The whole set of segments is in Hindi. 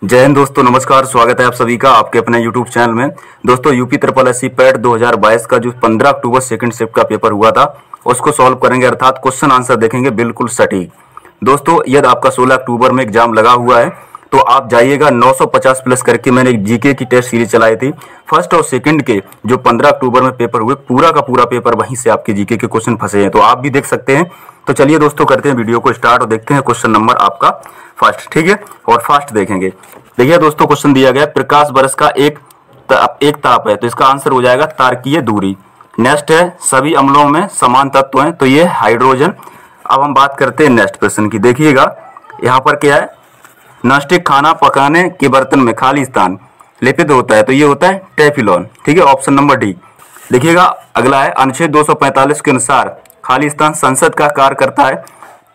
जय हिंद दोस्तों, नमस्कार। स्वागत है आप सभी का आपके अपने यूट्यूब चैनल में। दोस्तों यूपी ट्रिपल एससी पैट 2022 का जो 15 अक्टूबर सेकंड शिफ्ट का पेपर हुआ था उसको सॉल्व करेंगे, अर्थात क्वेश्चन आंसर देखेंगे बिल्कुल सटीक। दोस्तों यदि आपका 16 अक्टूबर में एग्जाम लगा हुआ है तो आप जाइएगा 950 प्लस करके। मैंने एक जीके की टेस्ट सीरीज चलाई थी, फर्स्ट और सेकंड के जो 15 अक्टूबर में पेपर हुए, पूरा का पूरा पेपर वहीं से आपके जीके के क्वेश्चन फंसे हैं, तो आप भी देख सकते हैं। तो चलिए दोस्तों करते हैं वीडियो को स्टार्ट और देखते हैं क्वेश्चन नंबर आपका फर्स्ट, ठीक है, और फास्ट देखेंगे। देखिए दोस्तों क्वेश्चन दिया गया प्रकाश वर्ष का एक ताप है, तो इसका आंसर हो जाएगा तारकीय दूरी। नेक्स्ट है सभी अम्लों में समान तत्व हैं, तो ये हाइड्रोजन। अब हम बात करते हैं नेक्स्ट प्रश्न की। देखिएगा यहाँ पर क्या है, नॉनस्टिक खाना पकाने के बर्तन में खाली स्थान लेपित होता है, तो ये होता है टेफिलॉन, ठीक है, ऑप्शन नंबर डी। देखिएगा अगला है अनुच्छेद 245 के अनुसार खाली स्थान संसद का कार्य करता है,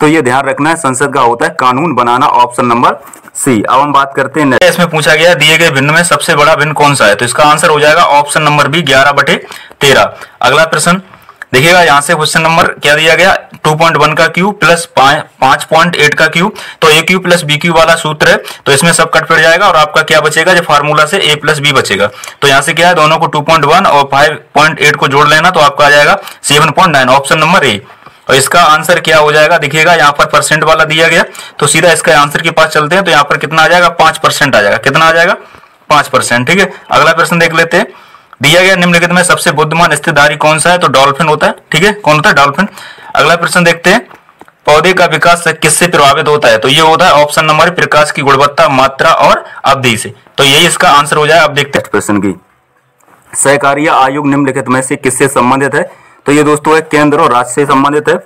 तो ये ध्यान रखना है संसद का होता है कानून बनाना, ऑप्शन नंबर सी। अब हम बात करते हैं, इसमें पूछा गया दिए गए भिन्न में सबसे बड़ा भिन्न कौन सा है, तो इसका आंसर हो जाएगा ऑप्शन नंबर बी 11/13। अगला प्रश्न देखिएगा, यहाँ से क्वेश्चन नंबर क्या दिया गया, 2.1 का क्यू प्लस 5.8 का क्यू, तो ए क्यू प्लस बी क्यू वाला सूत्र है, तो इसमें सब कट पड़ जाएगा और आपका क्या बचेगा, जो फार्मूला से ए प्लस बी बचेगा। तो यहाँ से क्या है, दोनों को 2.1 और 5.8 को जोड़ लेना, तो आपका आ जाएगा 7.9, ऑप्शन नंबर ए। और इसका आंसर क्या हो जाएगा, देखिएगा यहाँ पर परसेंट वाला दिया गया, तो सीधा इसका आंसर के पास चलते हैं, तो यहाँ पर कितना आ जाएगा, 5% आ जाएगा। कितना आ जाएगा, 5%, ठीक है। अगला प्रश्न देख लेते हैं, दिया गया निम्नलिखित में सबसे बुद्धिमान स्तनधारी कौन सा है, तो डॉल्फिन होता है, ठीक है, कौन होता है, डॉल्फिन। अगला प्रश्न देखते हैं, पौधे का विकास किससे प्रभावित होता है, तो ये होता है ऑप्शन नंबर प्रकाश की गुणवत्ता, मात्रा और अवधि से, तो यही इसका आंसर हो जाए। अब देखते हैं प्रश्न की, सहकारिता आयोग निम्नलिखित में से किससे संबंधित है, तो ये दोस्तों है केंद्र और राज्य से संबंधित है।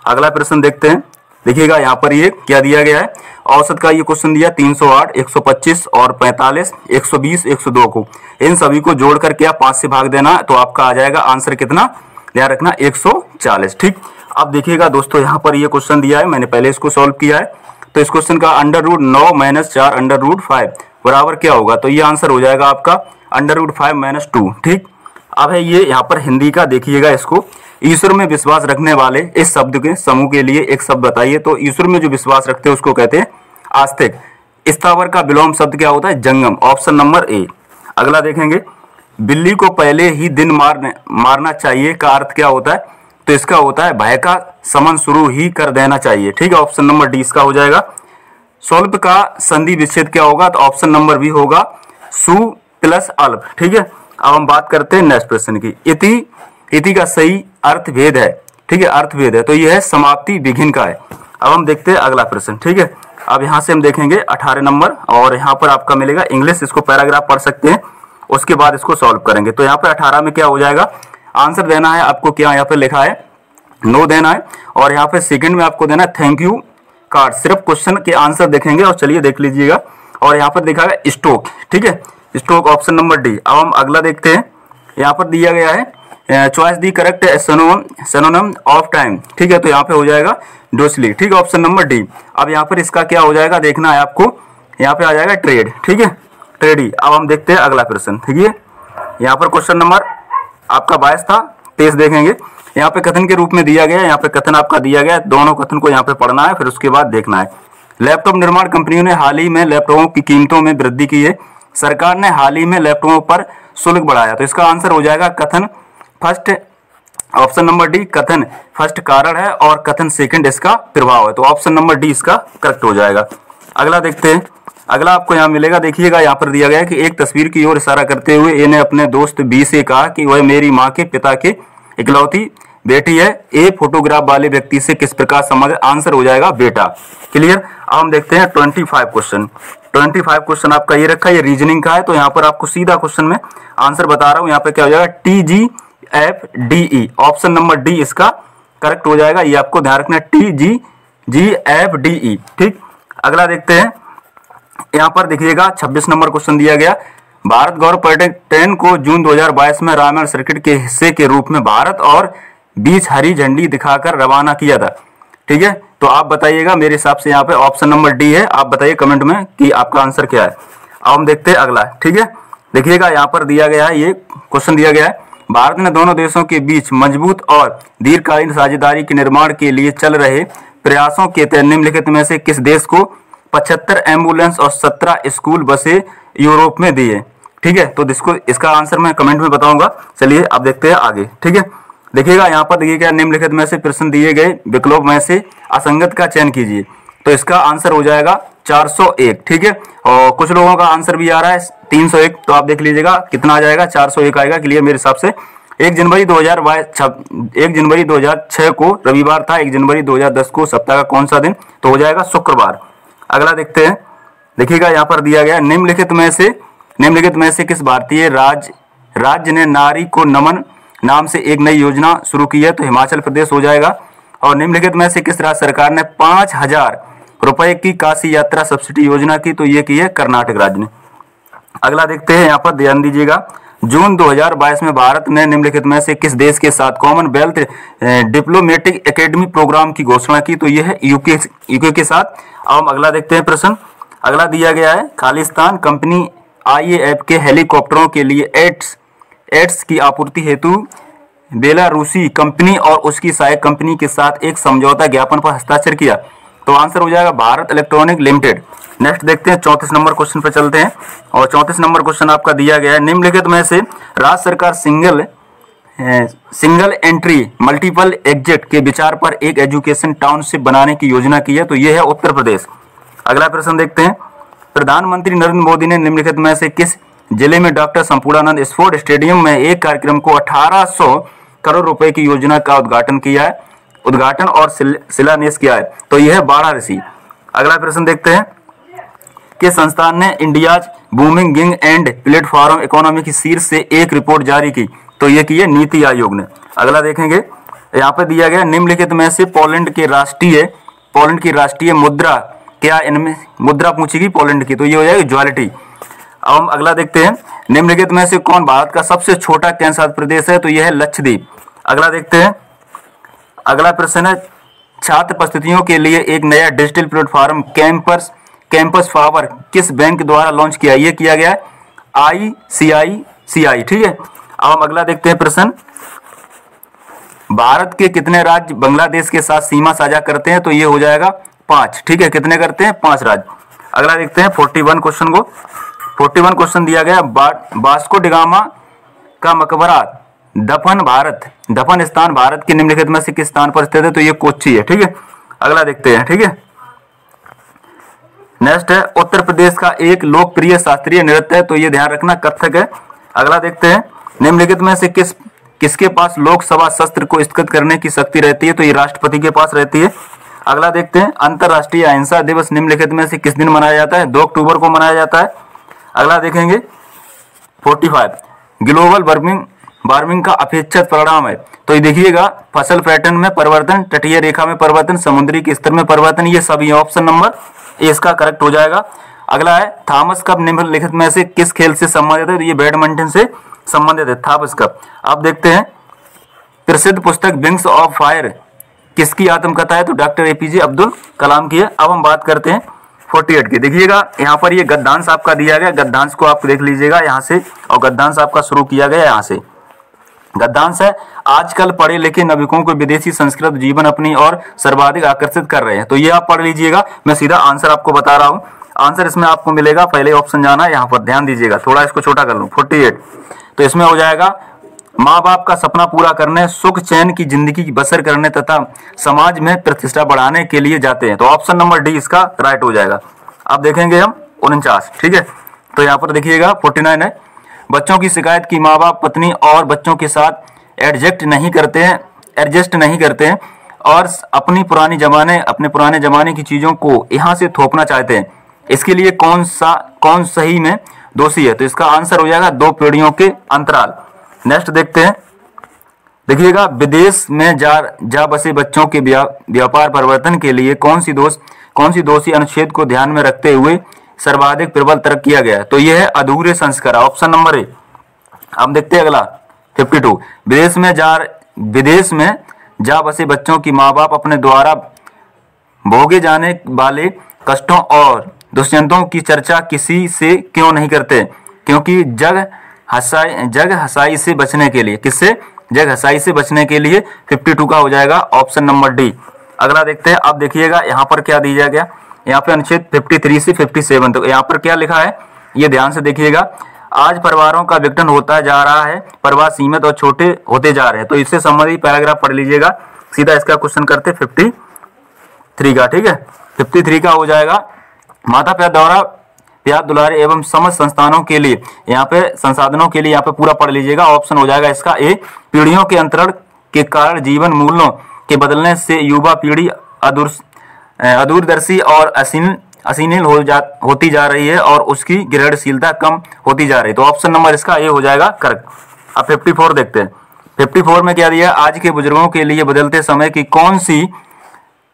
अगला प्रश्न देखते हैं, देखिएगा यहाँ पर ये क्या दिया गया है, औसत का ये क्वेश्चन दिया 308, 125 और 45, 120, 102 को, इन सभी को जोड़कर क्या 5 से भाग देना, तो आपका आ जाएगा आंसर कितना, ध्यान रखना 140, ठीक। अब देखिएगा दोस्तों यहाँ पर ये क्वेश्चन दिया है, मैंने पहले इसको सॉल्व किया है, तो इस क्वेश्चन का √9 - 4 √5 बराबर क्या होगा, तो ये आंसर हो जाएगा आपका √5 - 2, ठीक। अब है ये यहाँ पर हिंदी का, देखिएगा इसको, ईश्वर में विश्वास रखने वाले इस शब्द के समूह के लिए एक शब्द बताइए, तो ईश्वर में जो विश्वास रखते हैं उसको कहते हैं आस्तिक। स्थावर का विलोम शब्द क्या होता है, जंगम, ऑप्शन नंबर ए। अगला देखेंगे, बिल्ली को पहले ही दिन मारना चाहिए का अर्थ क्या होता है, तो इसका होता है भय का समन शुरू ही कर देना चाहिए, ठीक है, ऑप्शन नंबर डी इसका हो जाएगा। स्वल्प का संधि विच्छेद क्या होगा, तो ऑप्शन नंबर बी होगा सु प्लस अल्प, ठीक है। अब हम बात करते हैं नेक्स्ट प्रश्न की, इति का सही अर्थ भेद है, ठीक है, अर्थ भेद है, तो यह है समाप्ति विघिन का है। अब हम देखते हैं अगला प्रश्न, ठीक है। अब यहाँ से हम देखेंगे 18 नंबर, और यहाँ पर आपका मिलेगा इंग्लिश, इसको पैराग्राफ पढ़ सकते हैं, उसके बाद इसको सॉल्व करेंगे। तो यहाँ पर 18 में क्या हो जाएगा, आंसर देना है आपको, क्या यहाँ पर लिखा है, नो देना है, और यहाँ पे सेकंड में आपको देना है थैंक यू कार्ड। सिर्फ क्वेश्चन के आंसर देखेंगे, और चलिए देख लीजिएगा, और यहाँ पर देखा है स्टोक, ठीक है, स्टोक, ऑप्शन नंबर डी। अब हम अगला देखते हैं, यहाँ पर दिया गया है choice the correct synonym of time, ठीक है, तो यहाँ पे हो जाएगा डोसली, ठीक है, ऑप्शन नंबर डी। अब यहाँ पर इसका क्या हो जाएगा, देखना है आपको, यहाँ पे आ जाएगा ट्रेड, ठीक है, ट्रेडी। अब हम देखते हैं अगला प्रश्न, ठीक है, यहाँ पर क्वेश्चन नंबर आपका 22 था, 23 देखेंगे। यहाँ पे कथन के रूप में दिया गया है, यहाँ पे कथन आपका दिया गया है, दोनों कथन को यहाँ पे पढ़ना है, फिर उसके बाद देखना है। लैपटॉप निर्माण कंपनियों ने हाल ही में लैपटॉपों की कीमतों में वृद्धि की है, सरकार ने हाल ही में लैपटॉपों पर शुल्क बढ़ाया, तो इसका आंसर हो जाएगा कथन फर्स्ट, ऑप्शन नंबर डी, कथन फर्स्ट कारण है और कथन सेकंड इसका प्रभाव है, तो ऑप्शन नंबर डी इसका करेक्ट हो जाएगा। अगला देखते हैं, अगला आपको यहाँ मिलेगा, देखिएगा यहाँ पर दिया गया है कि एक तस्वीर की ओर इशारा करते हुए ए ने अपने दोस्त बी से कहा कि वह मेरी माँ के पिता के इकलौती बेटी है, ए फोटोग्राफ वाले व्यक्ति से किस प्रकार संबंधित, आंसर हो जाएगा बेटा, क्लियर। अब हम देखते हैं 25 क्वेश्चन। 25 क्वेश्चन आपका ये रखा है, ये रीजनिंग का है, तो यहाँ पर आपको सीधा क्वेश्चन में आंसर बता रहा हूँ, यहाँ पे क्या हो जाएगा TGFDE, ऑप्शन नंबर डी इसका करेक्ट हो जाएगा, ये आपको ध्यान रखना है TGFDE, ठीक। अगला देखते हैं, यहाँ पर देखिएगा 26 नंबर क्वेश्चन दिया गया, भारत गौरव पर्यटन ट्रेन को जून 2022 में रामायण सर्किट के हिस्से के रूप में भारत और बीच हरी झंडी दिखाकर रवाना किया था, ठीक है, तो आप बताइएगा, मेरे हिसाब से यहाँ पे ऑप्शन नंबर डी है, आप बताइए कमेंट में कि आपका आंसर क्या है। अब हम देखते हैं अगला, ठीक है, देखिएगा यहाँ पर दिया गया है, ये क्वेश्चन दिया गया है, भारत ने दोनों देशों के बीच मजबूत और दीर्घकालीन साझेदारी के निर्माण के लिए चल रहे प्रयासों के तहत निम्नलिखित में से किस देश को 75 एम्बुलेंस और 17 स्कूल बसें यूरोप में दी है। ठीक है, तो इसका आंसर मैं कमेंट में बताऊंगा। चलिए अब देखते हैं आगे। ठीक है, देखिएगा यहाँ पर देखिएगा निम्नलिखित में से प्रश्न दिए गए विकल्प में से असंगत का चयन कीजिए। तो इसका आंसर हो जाएगा 401। ठीक है, और कुछ लोगों का आंसर भी आ रहा है 301, तो आप देख लीजिएगा कितना आ जाएगा, 401 आएगा। क्लियर मेरे हिसाब से 1 जनवरी 2006 को रविवार था, 1 जनवरी 2010 को सप्ताह का कौन सा दिन, तो हो जाएगा शुक्रवार। अगला देखते हैं, देखिएगा यहाँ पर दिया गया निम्नलिखित में से किस भारतीय राज्य ने नारी को नमन नाम से एक नई योजना शुरू की है, तो हिमाचल प्रदेश हो जाएगा। और निम्नलिखित में से किस राज्य सरकार ने 5000 रुपए की काशी यात्रा सब्सिडी योजना की, तो ये की है कर्नाटक राज्य ने। अगला देखते हैं, यहाँ पर ध्यान दीजिएगा, जून 2022 में भारत ने निम्नलिखित में से किस देश के साथ कॉमनवेल्थ डिप्लोमेटिक एकेडमी प्रोग्राम की घोषणा की, तो यह है यूके के साथ। अब हम अगला देखते हैं प्रश्न। अगला दिया गया है, खालिस्तान कंपनी IAF के हेलीकॉप्टरों के लिए एड्स की आपूर्ति हेतु बेलारूसी कंपनी और उसकी सहायक कंपनी के साथ एक समझौता ज्ञापन पर हस्ताक्षर किया, तो आंसर हो जाएगा भारत इलेक्ट्रॉनिक लिमिटेड। नेक्स्ट देखते हैं, 34 नंबर क्वेश्चन पर चलते हैं। और 34 नंबर क्वेश्चन आपका दिया गया है, निम्नलिखित में से राज्य सरकार सिंगल एंट्री मल्टीपल एग्जिट के विचार पर एक एजुकेशन टाउनशिप बनाने की योजना की है, तो यह है उत्तर प्रदेश। अगला प्रश्न देखते हैं, प्रधानमंत्री नरेंद्र मोदी ने निम्नलिखित में से किस जिले में डॉक्टर संपूर्णानंद स्पोर्ट स्टेडियम में एक कार्यक्रम को 1800 करोड़ रुपए की योजना का उद्घाटन और शिलान्यास किया है, तो यह है वाराणसी। अगला प्रश्न देखते हैं, किस संस्थान ने India's booming gig and platform economy की शीर्ष से एक रिपोर्ट जारी की, तो यह की है नीति आयोग ने। अगला देखेंगे, यहाँ पे दिया गया निम्नलिखित में से पोलैंड की राष्ट्रीय मुद्रा क्या, इनमें मुद्रा पूछेगी पोलैंड की, तो ये हो जाएगी ज्वेलिटी। अब हम अगला देखते हैं, निम्नलिखित में से कौन भारत का सबसे छोटा केंद्र शासित प्रदेश है, तो यह है लक्षद्वीप। अगला देखते हैं, अगला प्रश्न है, छात्र परिस्थितियों के लिए एक नया डिजिटल प्लेटफॉर्म कैंपस पावर किस बैंक द्वारा लॉन्च किया, यह किया गया है ICICI। ठीक है, अब हम अगला देखते हैं प्रश्न, भारत के कितने राज्य बांग्लादेश के साथ सीमा साझा करते हैं, तो ये हो जाएगा 5। ठीक है, कितने करते हैं, 5 राज्य। अगला देखते हैं 41 क्वेश्चन को। 41 क्वेश्चन दिया गया, वास्को डिगामा का मकबरा दफन स्थान भारत के निम्नलिखित में से किस स्थान पर स्थित है, तो ये कोच्चि है। ठीक है, अगला देखते हैं। ठीक है, नेक्स्ट है, उत्तर प्रदेश का एक लोकप्रिय शास्त्रीय नृत्य है, तो ये ध्यान रखना कथक है। अगला देखते हैं, निम्नलिखित में से किसके पास लोकसभा शस्त्र को स्थगित करने की शक्ति रहती है, तो ये राष्ट्रपति के पास रहती है। अगला देखते हैं, अंतर्राष्ट्रीय अहिंसा दिवस निम्नलिखित में से किस दिन मनाया जाता है, 2 अक्टूबर को मनाया जाता है। अगला देखेंगे 45, ग्लोबल वार्मिंग का अपेक्षित परिणाम है, तो ये देखिएगा फसल पैटर्न में परिवर्तन, तटीय रेखा में परिवर्तन, समुद्री के स्तर में परिवर्तन, ये सभी ऑप्शन नंबर ए इसका करेक्ट हो जाएगा। अगला है, थॉमस कप निम्नलिखित में से किस खेल से संबंधित है, तो ये बैडमिंटन से संबंधित है थॉमस कप। अब देखते हैं, प्रसिद्ध पुस्तक विंग्स ऑफ फायर किसकी आत्मकथा है, तो डॉक्टर APJ अब्दुल कलाम की है। अब हम बात करते हैं 48 की। देखिएगा यहाँ पर ये गद्यांश आपका दिया गया, गद्यांश को आप देख लीजिएगा यहाँ से, और गद्यांश आपका शुरू किया गया यहाँ से। गद्यांश है, आजकल पढ़े लिखे नाविकों को विदेशी संस्कृत जीवन अपनी और सर्वाधिक आकर्षित कर रहे हैं, तो ये आप पढ़ लीजिएगा। मैं सीधा आंसर आपको बता रहा हूँ, आंसर इसमें आपको मिलेगा, पहले ऑप्शन जाना है, यहाँ पर ध्यान दीजिएगा, थोड़ा इसको छोटा कर लूँ। 48, तो इसमें हो जाएगा, माँ बाप का सपना पूरा करने, सुख चैन की जिंदगी बसर करने तथा समाज में प्रतिष्ठा बढ़ाने के लिए जाते हैं, तो ऑप्शन नंबर डी इसका राइट हो जाएगा। अब देखेंगे हम 49। ठीक है, तो यहाँ पर देखिएगा 49 है, बच्चों की शिकायत की माँ बाप पत्नी और बच्चों के साथ एडजस्ट नहीं करते हैं और अपने पुराने जमाने की चीजों को यहाँ से थोपना चाहते हैं, इसके लिए कौन सही में दोषी है, तो इसका आंसर हो जाएगा 2 पीढ़ियों के अंतराल। नेक्स्ट देखते हैं, देखिएगा, विदेश में जा बसे बच्चों के व्यापार परिवर्तन के लिए कौन सी दोषी अनुच्छेद को ध्यान में रखते हुए सर्वाधिक प्रबल तर्क किया गया है, तो यह है अधूरे संस्कार, ऑप्शन नंबर ए। अब देखते हैं अगला 52, विदेश में जा बसे बच्चों की माँ बाप अपने द्वारा भोगे जाने वाले कष्टों और दुष्यंतों की चर्चा किसी से क्यों नहीं करते, क्योंकि जग हसाई से बचने के लिए, किससे, जग हसाई से बचने के लिए। 52 का हो जाएगा ऑप्शन नंबर डी। अगला देखते हैं, अब देखिएगा यहाँ पर क्या दिया गया, यहाँ पे अनुच्छेद 53 से 57। तो यहाँ पर क्या लिखा है ये ध्यान से देखिएगा। आज परिवारों का विघटन होता जा रहा है, परिवार सीमित और छोटे होते जा रहे हैं। तो इससे संबंधित पैराग्राफ पढ़ लीजिएगा। सीधा इसका क्वेश्चन करते 53 का, ठीक है। 53 का हो जाएगा, माता पिता द्वारा प्यार दुलारे एवं समस्त संस्थानों के लिए, यहाँ पे संसाधनों के लिए यहाँ पे पूरा पढ़ लीजिएगा। ऑप्शन हो जाएगा इसका ए, पीढ़ियों के अंतरण के कारण जीवन मूल्यों के बदलने से युवा पीढ़ी अदूरदर्शी और असीनिल होती जा रही है और उसकी ग्रहणशीलता कम होती जा रही है। तो ऑप्शन नंबर इसका ए हो जाएगा करेक्ट। अब 54 देखते हैं। 54 में क्या दिया, आज के बुजुर्गों के लिए बदलते समय की कौन सी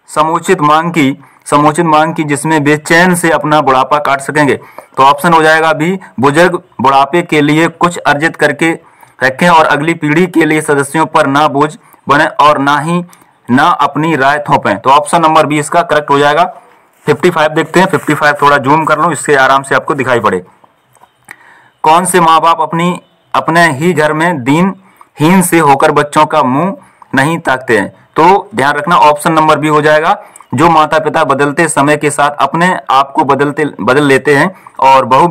समुचित मांग की जिसमें वे चैन से अपना बुढ़ापा काट सकेंगे। तो ऑप्शन हो जाएगा बी, बुजुर्ग बुढ़ापे के लिए कुछ अर्जित करके रखें और अगली पीढ़ी के लिए सदस्यों पर ना बोझ बने और ना अपनी राय थोपें। तो ऑप्शन नंबर बी इसका करेक्ट हो जाएगा। 55 देखते हैं। 55 थोड़ा जूम कर लो, इससे आराम से आपको दिखाई पड़े। कौन से माँ बाप अपने ही घर में दीनहीन से होकर बच्चों का मुंह नहीं ताकते हैं। तो ध्यान रखना ऑप्शन नंबर बी हो जाएगा, जो माता पिता बदलते समय के साथ अपने आप को बदल लेते हैं और बहू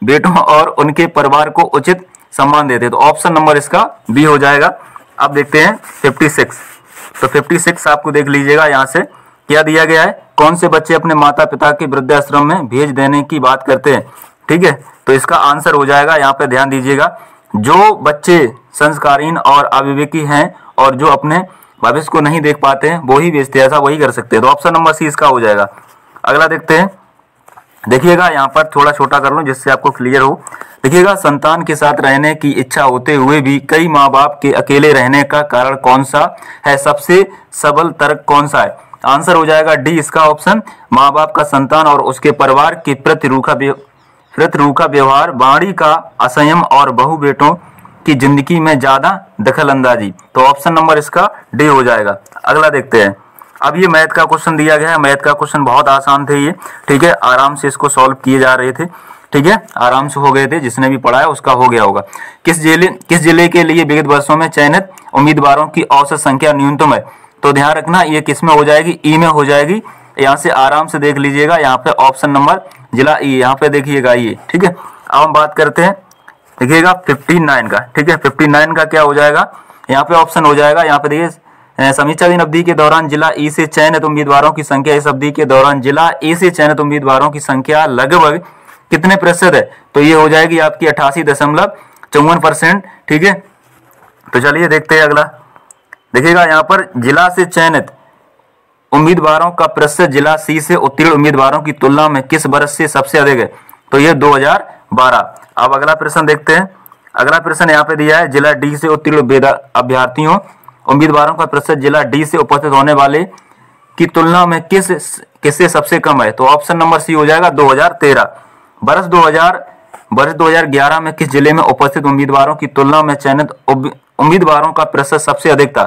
बेटों और उनके परिवार को उचित सम्मान देते हैं। तो ऑप्शन नंबर इसका बी हो जाएगा। अब देखते हैं 56। तो 56 आपको देख लीजिएगा, यहाँ से क्या दिया गया है, कौन से बच्चे अपने माता पिता के वृद्धाश्रम में भेज देने की बात करते हैं, ठीक है। तो इसका आंसर हो जाएगा, यहाँ पे ध्यान दीजिएगा, जो बच्चे संस्कारहीन और अविवेकी हैं और जो अपने भविष्य को नहीं देख पाते हैं वो ही भेजते हैं, ऐसा वही कर सकते हैं। तो ऑप्शन नंबर सी इसका हो जाएगा। अगला देखते हैं। देखिएगा यहाँ पर थोड़ा छोटा कर लूँ जिससे आपको क्लियर हो। देखिएगा, संतान के साथ रहने की इच्छा होते हुए भी कई माँ बाप के अकेले रहने का कारण कौन सा है, सबसे सबल तर्क कौन सा है। आंसर हो जाएगा डी इसका ऑप्शन, माँ बाप का संतान और उसके परिवार के प्रति रूखा व्यवहार, वाणी का असंयम और बहु बेटों की जिंदगी में ज्यादा दखल अंदाजी। तो ऑप्शन नंबर इसका डी हो जाएगा। अगला देखते हैं। अब ये मैथ का क्वेश्चन दिया गया है। मैथ का क्वेश्चन बहुत आसान थे ये, ठीक है। आराम से इसको सॉल्व किए जा रहे थे, ठीक है, आराम से हो गए थे। जिसने भी पढ़ा है उसका हो गया होगा। किस जिले के लिए विगत वर्षों में चयनित उम्मीदवारों की औसत संख्या न्यूनतम है। तो ध्यान रखना ये किस में हो जाएगी, ई में हो जाएगी। यहाँ से आराम से देख लीजिएगा, यहाँ पे ऑप्शन नंबर जिला ई, यहाँ पे देखिएगा ये, ठीक है। अब हम बात करते हैं, देखिएगा 59 का, ठीक है। 59 का क्या हो जाएगा, यहाँ पे ऑप्शन हो जाएगा, यहाँ पे देखिए, समीक्षाधीन अवधि के दौरान जिला ई से चयनित उम्मीदवारों की संख्या, इस अवधि के दौरान जिला ए से चयनित उम्मीदवारों की संख्या लगभग कितने प्रतिशत है। तो ये हो जाएगी आपकी 88.54%, ठीक है। तो चलिए देखते हैं अगला। देखिएगा यहाँ पर जिला से चयनित उम्मीदवारों का प्रतिशत जिला सी से उत्तीर्ण उम्मीदवारों की तुलना में किस वर्ष से सबसे अधिक है। तो ये 2012। अब अगला प्रश्न देखते हैं। अगला प्रश्न यहाँ पे दिया है, जिला डी से उत्तीर्ण अभ्यर्थियों उम्मीदवारों का प्रतिशत जिला डी से उपस्थित होने वाले की तुलना में किससे सबसे कम है। तो ऑप्शन नंबर सी हो जाएगा 2013। वर्ष 2011 में किस जिले में उपस्थित उम्मीदवारों की तुलना में चयनित उम्मीदवारों का प्रतिशत सबसे अधिक था।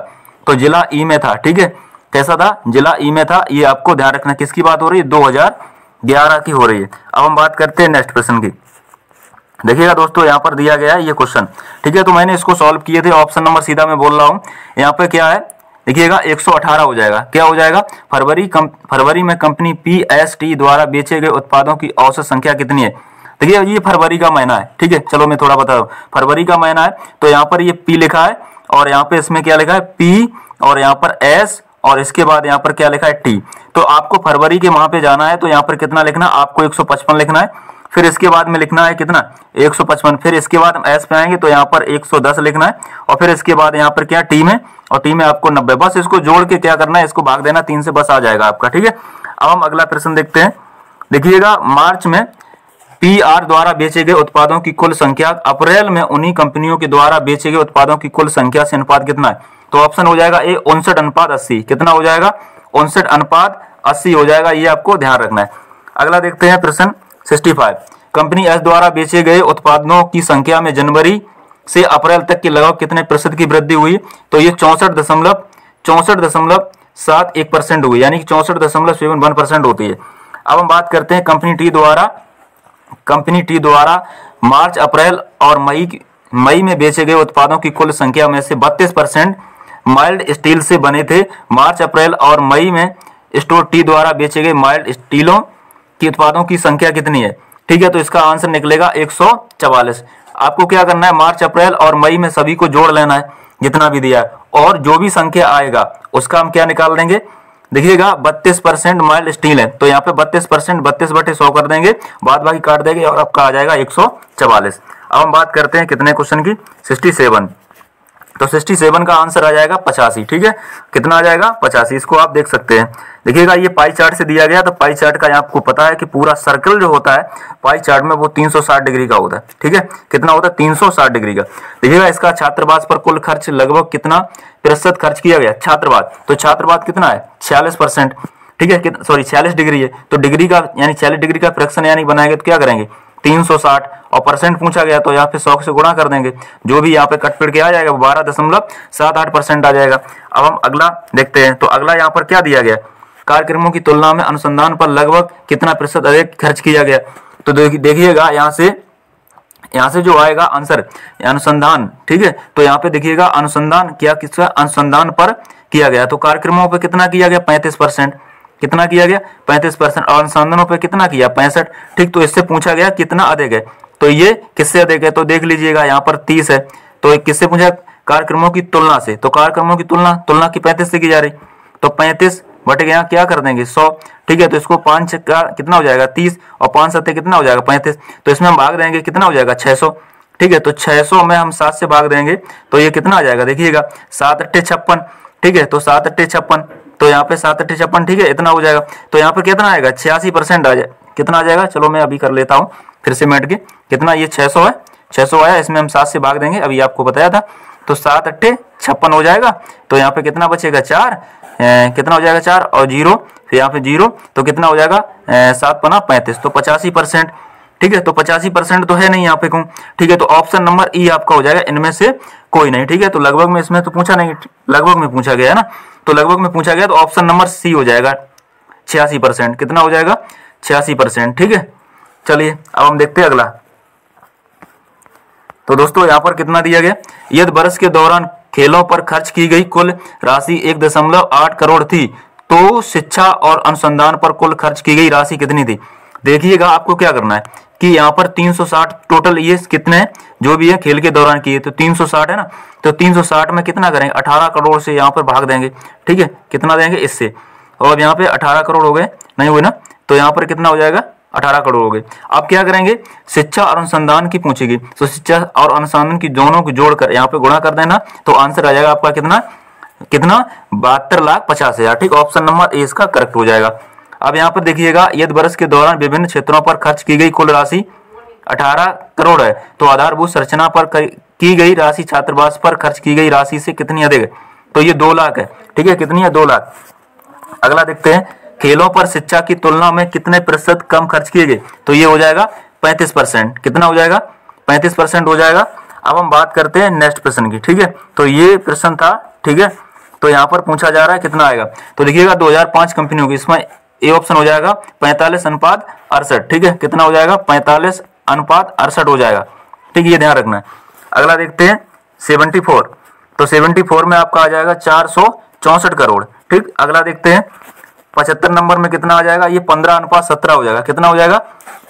तो जिला ई में था, ठीक है। कैसा था, जिला ई में था। ये आपको ध्यान रखना, किसकी बात हो रही है, 2011 की हो रही है। अब हम बात करते हैं नेक्स्ट प्रश्न की। देखिएगा दोस्तों, यहाँ पर दिया गया है ये क्वेश्चन, ठीक है। तो मैंने इसको सॉल्व किए थे। ऑप्शन नंबर सीधा मैं बोल रहा हूँ। यहाँ पे क्या है, देखिएगा 118 हो जाएगा। क्या हो जाएगा, फरवरी में कंपनी PST द्वारा बेचे गए उत्पादों की औसत संख्या कितनी है। देखिए ये फरवरी का महीना है, ठीक है। चलो मैं थोड़ा बता दूं, फरवरी का महीना है। तो यहाँ पर ये P लिखा है और यहाँ पे इसमें क्या लिखा है P और यहाँ पर S और इसके बाद यहाँ पर क्या लिखा है T। तो आपको फरवरी के वहां पे जाना है तो यहाँ पर कितना लिखना, आपको 155 लिखना है। फिर इसके बाद में लिखना है कितना, 155। फिर इसके बाद हम एस पे आएंगे तो यहाँ पर 110 लिखना है और फिर इसके बाद यहाँ पर क्या टी में, और टी में आपको 90। बस इसको जोड़ के क्या करना है, इसको भाग देना 3 से, बस आ जाएगा आपका, ठीक है। अब हम अगला प्रश्न देखते हैं। देखिएगा, मार्च में PR द्वारा बेचे गए उत्पादों की कुल संख्या अप्रैल में उन्हीं कंपनियों के द्वारा बेचे गए उत्पादों की कुल संख्या से अनुपात कितना है। तो ऑप्शन हो जाएगा ए 59:80। कितना हो जाएगा, 59:80 हो जाएगा। ये आपको ध्यान रखना है। अगला देखते हैं प्रश्न 65। कंपनी एस द्वारा बेचे गए उत्पादों की संख्या में जनवरी से अप्रैल तक के लगभग कितने प्रतिशत की वृद्धि हुई। तो ये 64.71% हुई, यानी कि 64.71% होती है। अब हम बात करते हैं कंपनी टी द्वारा मार्च, अप्रैल और मई में बेचे गए उत्पादों की कुल संख्या में से 32% माइल्ड स्टील से बने थे। मार्च, अप्रैल और मई में स्टोर टी द्वारा बेचे गए माइल्ड स्टीलों की उत्पादों की संख्या कितनी है? ठीक है, तो इसका आंसर निकलेगा 144। आपको क्या करना है, मार्च अप्रैल और मई में सभी को जोड़ लेना है जितना भी दिया है, और जो भी संख्या आएगा उसका हम क्या निकाल देंगे। देखिएगा 32% माइल्ड स्टील है, तो यहाँ पे 32% 32/100 कर देंगे, बाद बाकी काट देंगे और आपका आ जाएगा 144। अब हम बात करते हैं कितने क्वेश्चन की, 67। तो 67 का आंसर आ जाएगा 85। ठीक है, कितना आ जाएगा 85। इसको आप देख सकते हैं। देखिएगा ये पाई चार्ट से दिया गया, तो पाई चार्ट का आपको पता है कि पूरा सर्कल जो होता है पाई चार्ट में वो 360 डिग्री का होता है। ठीक है, कितना होता है 360 डिग्री का। देखिएगा इसका छात्रावास पर कुल खर्च लगभग कितना प्रतिशत खर्च किया गया छात्रावास, तो छात्रावास कितना है 46%। ठीक है, सॉरी 46 डिग्री है, तो डिग्री का यानी 46 डिग्री का फ्रैक्शन यानी बनाएंगे तो क्या करेंगे 360, और परसेंट पूछा गया तो यहाँ पे 100 से गुणा कर देंगे, जो भी यहाँ पे कट पिट के आ जाएगा 12.78% आ जाएगा। अब हम अगला देखते हैं, तो अगला यहाँ पर क्या दिया गया, कार्यक्रमों की तुलना में अनुसंधान पर लगभग कितना प्रतिशत अधिक खर्च किया गया। तो देखिएगा यहाँ से जो आएगा आंसर अनुसंधान। ठीक है, तो यहाँ पे देखिएगा अनुसंधान क्या किसका अनुसंधान पर किया गया, तो कार्यक्रमों पे कितना किया गया 35%, कितना किया गया 35%, और अनुसंधानों पे कितना किया 65। ठीक, तो इससे पूछा गया कितना अधिक है, तो ये किससे अधिक है, तो देख लीजिएगा यहाँ पर 30 है, तो किससे पूछा कार्यक्रमों की तुलना से, तो कार्यक्रमों की तुलना की 35 से की जा रही, तो 35 बटे यहाँ क्या कर देंगे 100। ठीक है, तो इसको 5 का कितना हो जाएगा 30, और 5 7 कितना हो जाएगा 35, तो इसमें हम भाग देंगे कितना हो जाएगा 600। ठीक है, तो 600 में हम 7 से भाग देंगे तो ये कितना आ जाएगा, देखिएगा 7 8 56। ठीक है, तो 7 8 56, तो यहाँ पे 7 8 56। ठीक है, इतना हो जाएगा, तो यहाँ पे कितना आएगा 86% आ जाए, कितना आ जाएगा, चलो मैं अभी कर लेता हूँ फिर से मैट के, कितना ये 600 है, 600 आया, इसमें हम 7 से भाग देंगे, अभी आपको बताया था, तो 7 8 56 हो जाएगा, तो यहाँ पे कितना बचेगा 4, कितना हो जाएगा 4 और 0, फिर यहाँ पे 0, तो कितना हो जाएगा 7 पना 35, तो 85%। ठीक है, तो 85% तो है नहीं यहाँ पे कहूँ। ठीक है, तो ऑप्शन नंबर ई आपका हो जाएगा, इनमें से कोई नहीं। ठीक है, तो लगभग में इसमें तो पूछा नहीं, लगभग में पूछा गया है ना, तो लगभग में पूछा गया, तो ऑप्शन नंबर सी हो जाएगा 86%। कितना हो जाएगा 86%। ठीक है, चलिए अब हम देखते हैं अगला। तो दोस्तों यहाँ पर कितना दिया गया, यदि वर्ष के दौरान खेलों पर खर्च की गई कुल राशि 1.8 करोड़ थी, तो शिक्षा और अनुसंधान पर कुल खर्च की गई राशि कितनी थी। देखिएगा आपको क्या करना है कि यहाँ पर 360 टोटल ये कितने जो भी है खेल के दौरान किए, तो 360 है ना, तो 360 में कितना करेंगे 18 करोड़ से यहाँ पर भाग देंगे। ठीक है, कितना देंगे इससे, और यहाँ पे 18 करोड़ हो गए, नहीं हुए ना, तो यहाँ पर कितना हो जाएगा 18 करोड़ हो गए। अब क्या करेंगे, शिक्षा और अनुसंधान की पूछेगी, तो शिक्षा और अनुसंधान की दोनों को जोड़कर यहाँ पे गुणा कर देना, तो आंसर आ जाएगा आपका कितना 72,50,000। ठीक, ऑप्शन नंबर ए इसका करेक्ट हो जाएगा। अब यहाँ पर देखिएगा यदि वर्ष के दौरान विभिन्न क्षेत्रों पर खर्च की गई कुल राशि 18 करोड़ है, तो आधारभूत संरचना पर की गई राशि छात्रावास पर खर्च की गई राशि से कितनी अधिक है, तो ये 2 लाख है। ठीक है, कितनी है 2 लाख। अगला देखते हैं, खेलों पर शिक्षा की तुलना में कितने प्रतिशत कम खर्च किए गए, तो ये हो जाएगा 35%। कितना हो जाएगा 35% हो जाएगा। अब हम बात करते हैं नेक्स्ट प्रश्न की। ठीक है, तो ये प्रश्न था। ठीक है, तो यहाँ पर पूछा जा रहा है कितना आएगा, तो देखिएगा 2005 कंपनियों की, इसमें ए ऑप्शन हो जाएगा 45:68। ठीक है, कितना हो जाएगा 45:68 हो जाएगा। ठीक है, ये ध्यान रखना है। अगला देखते हैं 74, तो 74 में आपका आ जाएगा 464 करोड़। ठीक, अगला देखते हैं 75 नंबर में कितना आ जाएगा, ये 15:17 हो जाएगा। कितना हो जाएगा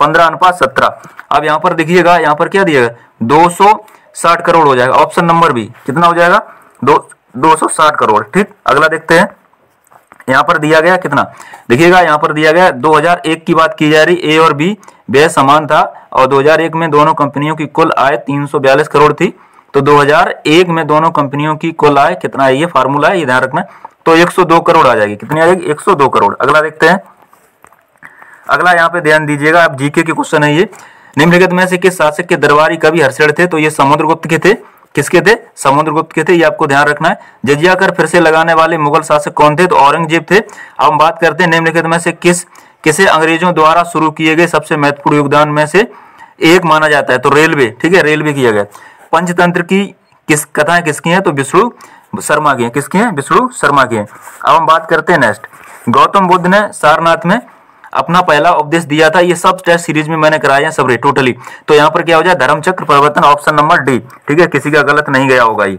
15:17। अब यहाँ पर देखिएगा, यहाँ पर क्या दिएगा 260 करोड़ हो जाएगा, ऑप्शन नंबर बी। कितना हो जाएगा 260 करोड़। ठीक, अगला देखते हैं, यहाँ पर दिया गया कितना, देखिएगा यहाँ पर दिया गया 2001 की बात की जा रही, ए और बी व्यय समान था, और 2001 में दोनों कंपनियों की कुल आय 342 करोड़ थी, तो 2001 में दोनों कंपनियों की कुल आय कितना है, ये फार्मूला है, ये ध्यान रखना, तो 102 करोड़ आ जाएगी। कितनी आ जाएगी 102 करोड़। अगला देखते हैं, अगला यहाँ पे ध्यान दीजिएगा, आप जीके के क्वेश्चन है ये, निम्नलिखित में से किस शासक के दरबारी कवि हर्षण थे, तो ये समुद्रगुप्त के थे। किसके थे, समुद्रगुप्त के थे, ये आपको ध्यान रखना है। जजिया कर फिर से लगाने वाले मुगल शासक कौन थे, तो औरंगजेब थे। अब हम बात करते हैं निम्नलिखित में से किसे अंग्रेजों द्वारा शुरू किए गए सबसे महत्वपूर्ण योगदान में से एक माना जाता है, तो रेलवे। ठीक है, रेलवे किया गया। पंचतंत्र की कथाएं किसकी हैं, तो विष्णु शर्मा की हैं। किसकी हैं, विष्णु शर्मा की हैं। अब हम बात करते हैं नेक्स्ट, गौतम बुद्ध ने सारनाथ में अपना पहला उपदेश दिया था, ये सब टेस्ट सीरीज में मैंने कराए हैं सब टोटली, तो यहाँ पर क्या हो जाए धर्मचक्र प्रवर्तन, ऑप्शन नंबर डी। ठीक है, किसी का गलत नहीं गया होगा ये।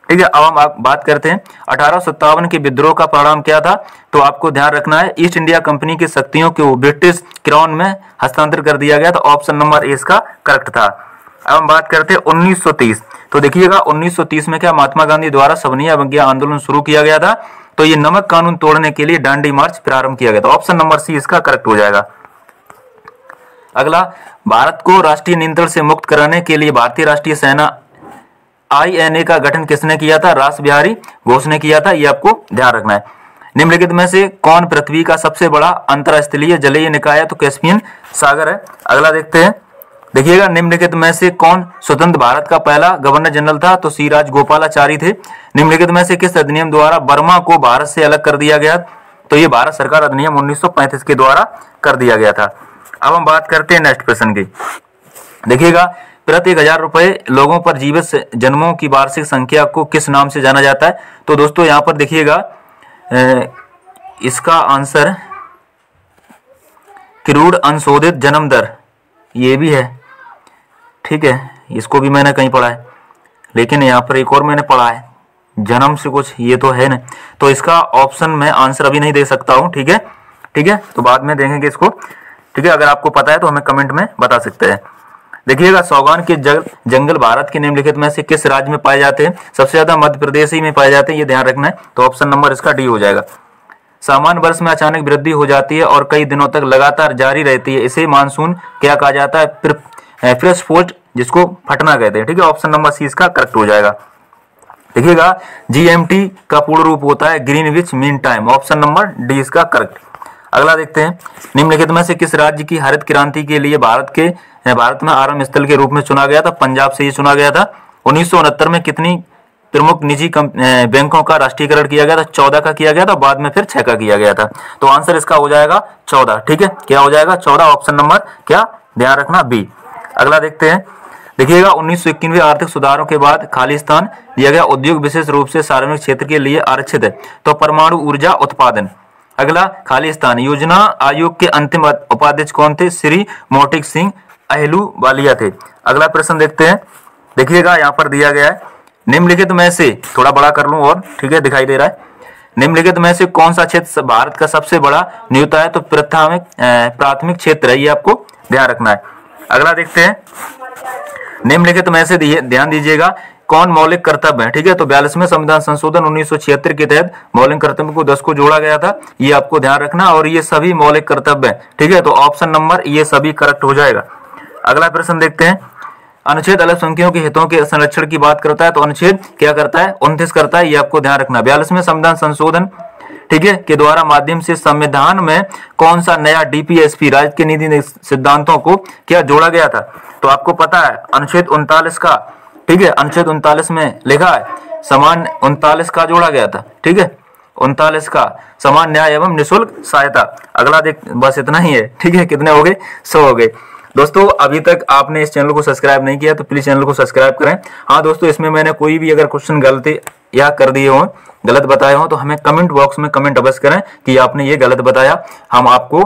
ठीक है। अब हम बात करते हैं 1857 के विद्रोह का परिणाम क्या था। तो आपको ध्यान रखना है, ईस्ट इंडिया कंपनी की शक्तियों को ब्रिटिश क्राउन में हस्तांतरित कर दिया गया था। ऑप्शन नंबर ए इसका करेक्ट था। अब हम बात करते हैं 1930। तो देखिएगा 1930 में क्या महात्मा गांधी द्वारा सवर्ण अवज्ञा आंदोलन शुरू किया गया था। तो ये नमक कानून तोड़ने के लिए दांडी मार्च प्रारंभ किया गया था। ऑप्शन नंबर सी इसका करेक्ट हो जाएगा। अगला, भारत को राष्ट्रीय नियंत्रण से मुक्त कराने के लिए भारतीय राष्ट्रीय सेना INA का गठन किसने किया था। रास बिहारी घोष ने किया था। ये आपको ध्यान रखना है। निम्नलिखित में से कौन पृथ्वी का सबसे बड़ा अंतरस्थलीय जलीय निकाय है। तो कैस्पियन सागर है। अगला देखते हैं, देखिएगा निम्नलिखित में से कौन स्वतंत्र भारत का पहला गवर्नर जनरल था। तो सी राजगोपालाचारी थे। निम्नलिखित में से किस अधिनियम द्वारा बर्मा को भारत से अलग कर दिया गया। तो ये भारत सरकार अधिनियम 1935 के द्वारा कर दिया गया था। अब हम बात करते हैं नेक्स्ट प्रश्न की। देखिएगा, प्रति 1000 रुपए लोगों पर जीवित जन्मों की वार्षिक संख्या को किस नाम से जाना जाता है। तो दोस्तों यहाँ पर देखिएगा इसका आंसर क्रूड अंशोधित जन्म दर ये भी है। ठीक है, इसको भी मैंने कहीं पढ़ा है, लेकिन यहाँ पर एक और मैंने पढ़ा है जन्म से कुछ, ये तो है ना। तो इसका ऑप्शन में आंसर अभी नहीं दे सकता हूँ। ठीक है, ठीक है, तो बाद में देखेंगे इसको। ठीक है, अगर आपको पता है तो हमें कमेंट में बता सकते हैं। देखिएगा, सौगान के जंगल भारत के निम्नलिखित में से किस राज्य में पाए जाते हैं। सबसे ज्यादा मध्य प्रदेश ही में पाए जाते हैं, ये ध्यान रखना है। तो ऑप्शन नंबर इसका डी हो जाएगा। सामान्य वर्ष में अचानक वृद्धि हो जाती है और कई दिनों तक लगातार जारी रहती है, इसे मानसून क्या कहा जाता है। फ्रेश फोर्ट, जिसको फटना कहते हैं। ठीक है, ऑप्शन नंबर सी इसका करेक्ट हो जाएगा। देखिएगा, GMT का पूर्ण रूप होता है Greenwich mean time. Option number D इसका करेक्ट। अगला देखते हैं, निम्नलिखित में से किस राज्य की हरित क्रांति के लिए भारत में आरंभ स्थल के रूप में चुना गया था। पंजाब से ही चुना गया था। 1969 में कितनी प्रमुख निजी बैंकों का राष्ट्रीयकरण किया गया था। 14 का किया गया था, बाद में फिर 6 का किया गया था। तो आंसर इसका हो जाएगा 14। ठीक है, क्या हो जाएगा 14। ऑप्शन नंबर क्या, ध्यान रखना, बी। अगला देखते हैं, देखिएगा 1991 आर्थिक सुधारों के बाद खालिस्तान दिया गया उद्योग विशेष रूप से सार्वजनिक क्षेत्र के लिए आरक्षित है। तो परमाणु ऊर्जा उत्पादन। अगला, खालिस्तान योजना आयोग के अंतिम उपाध्यक्ष कौन थे। श्री मोटिक सिंह अहलूवालिया थे। अगला प्रश्न देखते हैं, देखिएगा यहाँ पर दिया गया है, निम्नलिखित में से, थोड़ा बड़ा कर लूं और, ठीक है, दिखाई दे रहा है, निम्नलिखित में से कौन सा क्षेत्र भारत का सबसे बड़ा नियुक्ता है। तो प्राथमिक क्षेत्र है, ये आपको ध्यान रखना है। अगला देखते हैं, निम्नलिखित में से ध्यान दीजिएगा कौन मौलिक कर्तव्य है। ठीक है, तो 42वें संविधान संशोधन 1976 के तहत मौलिक कर्तव्य को 10 को जोड़ा गया था, ये आपको ध्यान रखना। और ये सभी मौलिक कर्तव्य है। ठीक है, तो ऑप्शन नंबर ये सभी करेक्ट हो जाएगा। अगला प्रश्न देखते हैं, अनुच्छेद अल्पसंख्यकों के हितों के संरक्षण की बात करता है। तो अनुच्छेद क्या करता है, 29 करता है, ये आपको ध्यान रखना। 42वें संविधान संशोधन, ठीक है, के द्वारा माध्यम से संविधान में कौन सा नया DPSP राज्य के नीति सिद्धांतों को क्या जोड़ा गया था। तो आपको पता है अनुच्छेद 39 का, ठीक है, अनुच्छेद 39 में लिखा है समान 39 का जोड़ा गया था। ठीक है, 39 का समान न्याय एवं निःशुल्क सहायता। अगला देख, बस इतना ही है। ठीक है, कितने हो गए, 100 हो गए। दोस्तों, अभी तक आपने इस चैनल को सब्सक्राइब नहीं किया तो प्लीज चैनल को सब्सक्राइब करें। हाँ दोस्तों, इसमें मैंने कोई भी अगर क्वेश्चन गलती या कर दिए हो, गलत बताए हो, तो हमें कमेंट बॉक्स में कमेंट अवश्य करें कि आपने ये गलत बताया। हम आपको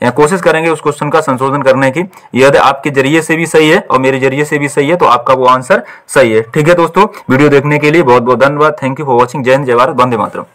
कोशिश करेंगे उस क्वेश्चन का संशोधन करने की। यदि आपके जरिए से भी सही है और मेरे जरिए से भी सही है तो आपका वो आंसर सही है। ठीक है दोस्तों, वीडियो देखने के लिए बहुत बहुत धन्यवाद। Thank you for watching. जय हिंद, जय भारत, वंदे मातरम।